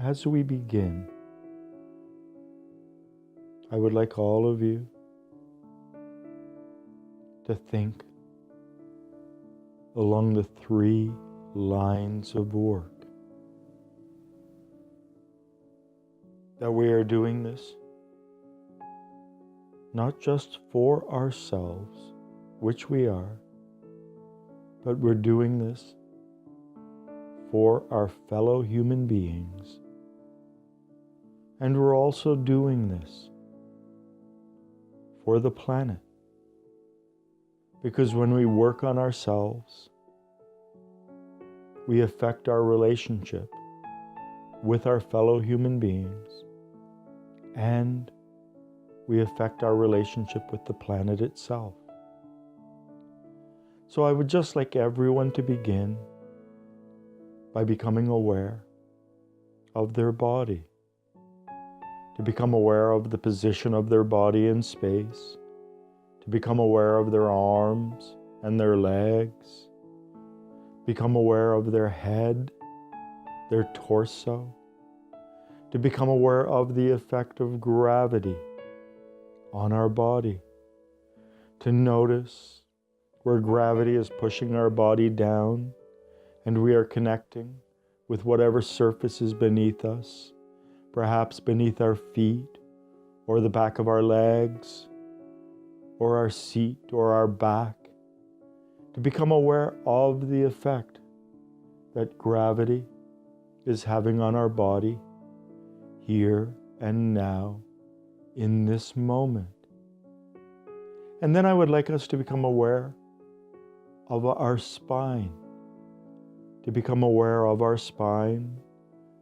as we begin, I would like all of you to think along the 3 lines of work. That we are doing this not just for ourselves, which we are, but we're doing this for our fellow human beings. And we're also doing this for the planet. Because when we work on ourselves, we affect our relationship with our fellow human beings, and we affect our relationship with the planet itself. So I would just like everyone to begin by becoming aware of their body, to become aware of the position of their body in space, to become aware of their arms and their legs, become aware of their head, their torso, to become aware of the effect of gravity on our body, to notice where gravity is pushing our body down and we are connecting with whatever surface is beneath us, perhaps beneath our feet or the back of our legs or our seat or our back, to become aware of the effect that gravity is having on our body here and now in this moment. And then I would like us to become aware of our spine, to become aware of our spine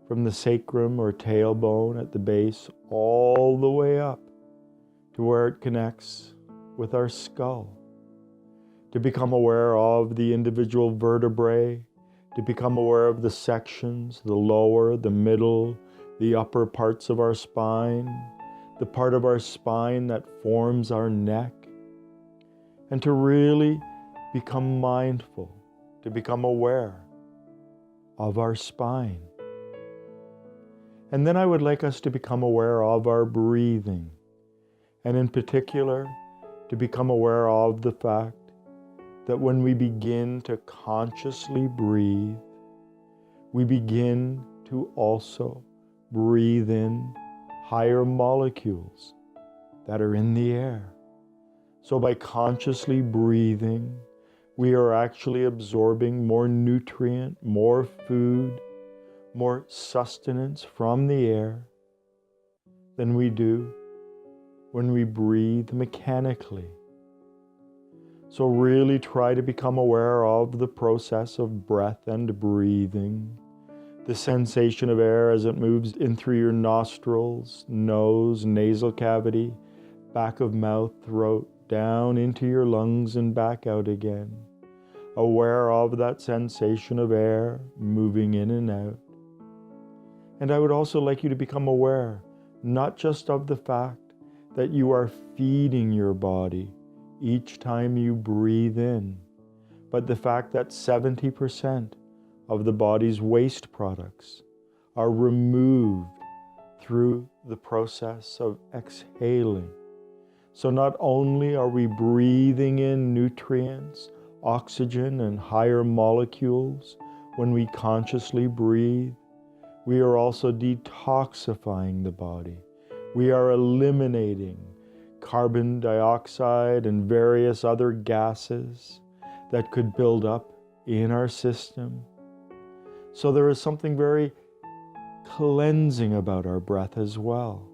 from the sacrum or tailbone at the base all the way up to where it connects with our skull, to become aware of the individual vertebrae, to become aware of the sections, the lower, the middle, the upper parts of our spine, the part of our spine that forms our neck, and to really become mindful, to become aware of our spine. And then I would like us to become aware of our breathing, and in particular, to become aware of the fact that when we begin to consciously breathe, we begin to also breathe in higher molecules that are in the air. So by consciously breathing, we are actually absorbing more nutrient, more food, more sustenance from the air than we do when we breathe mechanically. So really try to become aware of the process of breath and breathing, the sensation of air as it moves in through your nostrils, nose, nasal cavity, back of mouth, throat, down into your lungs and back out again. Aware of that sensation of air moving in and out. And I would also like you to become aware, not just of the fact that you are feeding your body each time you breathe in, but the fact that 70% of the body's waste products are removed through the process of exhaling. So not only are we breathing in nutrients, oxygen, and higher molecules when we consciously breathe, we are also detoxifying the body. We are eliminating carbon dioxide and various other gases that could build up in our system. So there is something very cleansing about our breath as well.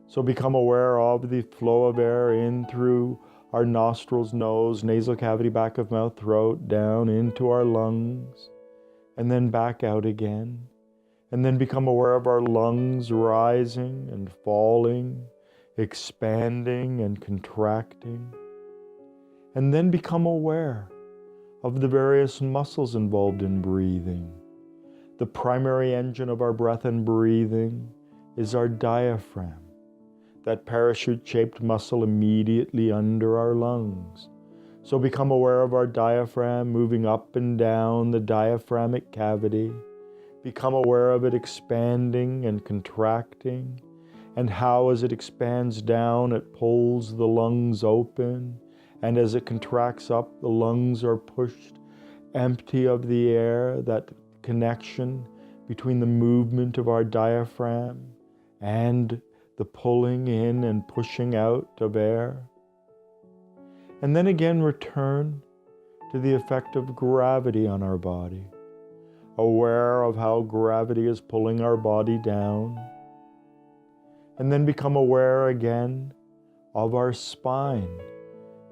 So become aware of the flow of air in through our nostrils, nose, nasal cavity, back of mouth, throat, down into our lungs, and then back out again. And then become aware of our lungs rising and falling, expanding and contracting. And then become aware of the various muscles involved in breathing. The primary engine of our breath and breathing is our diaphragm, that parachute-shaped muscle immediately under our lungs. So become aware of our diaphragm moving up and down the diaphragmic cavity, Become aware of it expanding and contracting, and how as it expands down, it pulls the lungs open, and as it contracts up, the lungs are pushed empty of the air, that connection between the movement of our diaphragm and the pulling in and pushing out of air. And then again return to the effect of gravity on our body, aware of how gravity is pulling our body down. And then become aware again of our spine.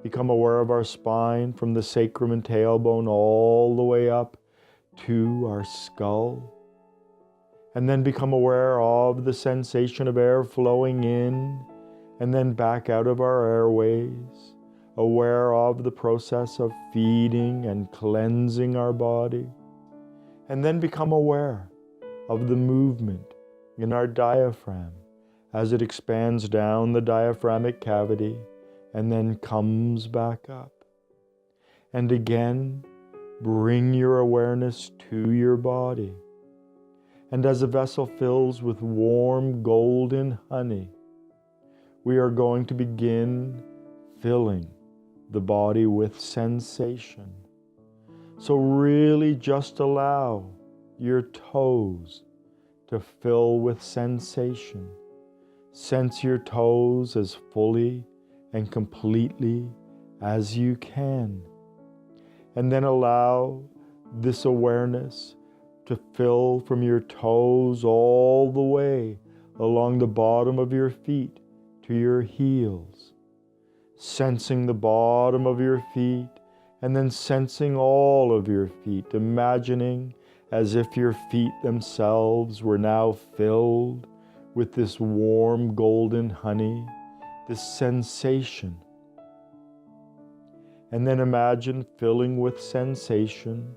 Become aware of our spine from the sacrum and tailbone all the way up to our skull. And then become aware of the sensation of air flowing in and then back out of our airways. Aware of the process of feeding and cleansing our body. And then become aware of the movement in our diaphragm as it expands down the diaphragmic cavity and then comes back up. And again, bring your awareness to your body. And as a vessel fills with warm golden honey, we are going to begin filling the body with sensation. So really just allow your toes to fill with sensation. Sense your toes as fully and completely as you can. And then allow this awareness to fill from your toes all the way along the bottom of your feet to your heels. Sensing the bottom of your feet and then sensing all of your feet, imagining as if your feet themselves were now filled with this warm golden honey, this sensation. And then imagine filling with sensation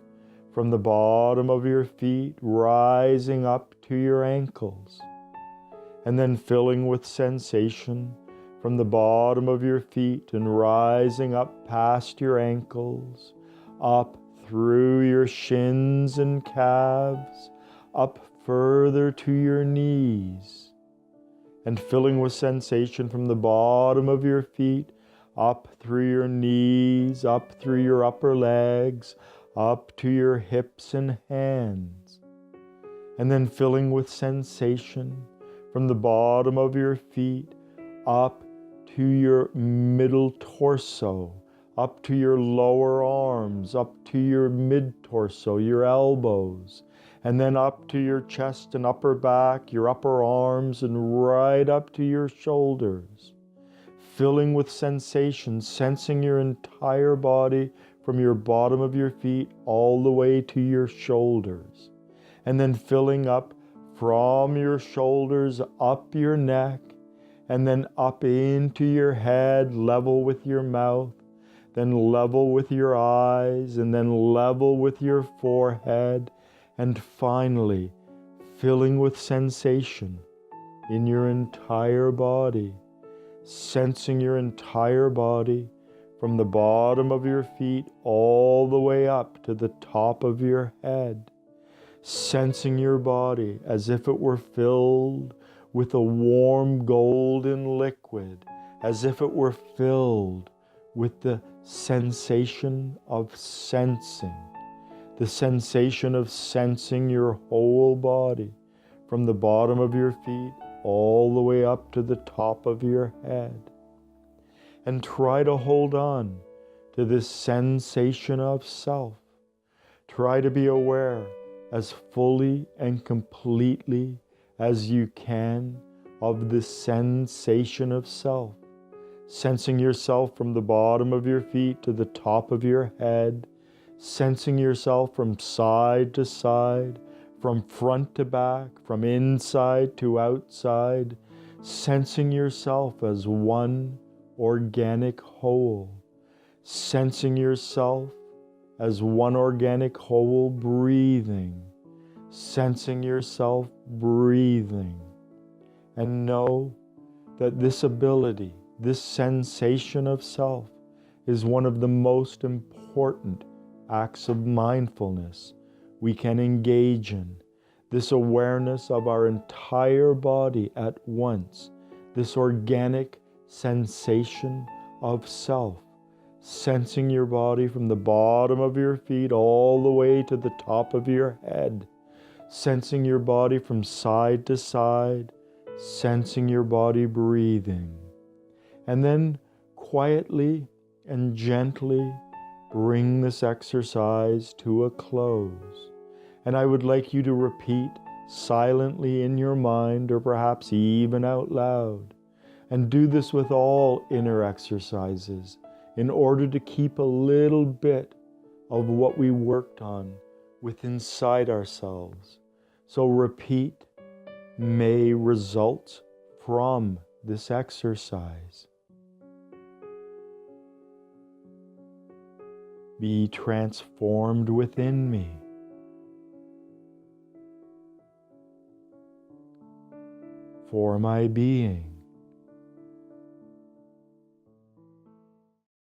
from the bottom of your feet, rising up to your ankles. And then filling with sensation from the bottom of your feet and rising up past your ankles, up through your shins and calves, up further to your knees, and filling with sensation from the bottom of your feet, up through your knees, up through your upper legs, up to your hips and hands, and then filling with sensation from the bottom of your feet, up to your middle torso, up to your lower arms, up to your mid-torso, your elbows, and then up to your chest and upper back, your upper arms, and right up to your shoulders. Filling with sensation, sensing your entire body from your bottom of your feet all the way to your shoulders. And then filling up from your shoulders, up your neck, and then up into your head, level with your mouth, then level with your eyes, and then level with your forehead, and finally filling with sensation in your entire body, sensing your entire body from the bottom of your feet all the way up to the top of your head, sensing your body as if it were filled with a warm golden liquid, as if it were filled with the sensation of sensing, the sensation of sensing your whole body from the bottom of your feet all the way up to the top of your head. And try to hold on to this sensation of self. Try to be aware as fully and completely as you can of this sensation of self, sensing yourself from the bottom of your feet to the top of your head, sensing yourself from side to side, from front to back, from inside to outside, sensing yourself as one organic whole, sensing yourself as one organic whole breathing, sensing yourself breathing. And know that this ability, this sensation of self, is one of the most important acts of mindfulness we can engage in. this awareness of our entire body at once, this organic sensation of self, sensing your body from the bottom of your feet all the way to the top of your head, sensing your body from side to side, sensing your body breathing. And then quietly and gently bring this exercise to a close. And I would like you to repeat silently in your mind, or perhaps even out loud. And do this with all inner exercises in order to keep a little bit of what we worked on within inside ourselves. So repeat, may results from this exercise be transformed within me. For my being.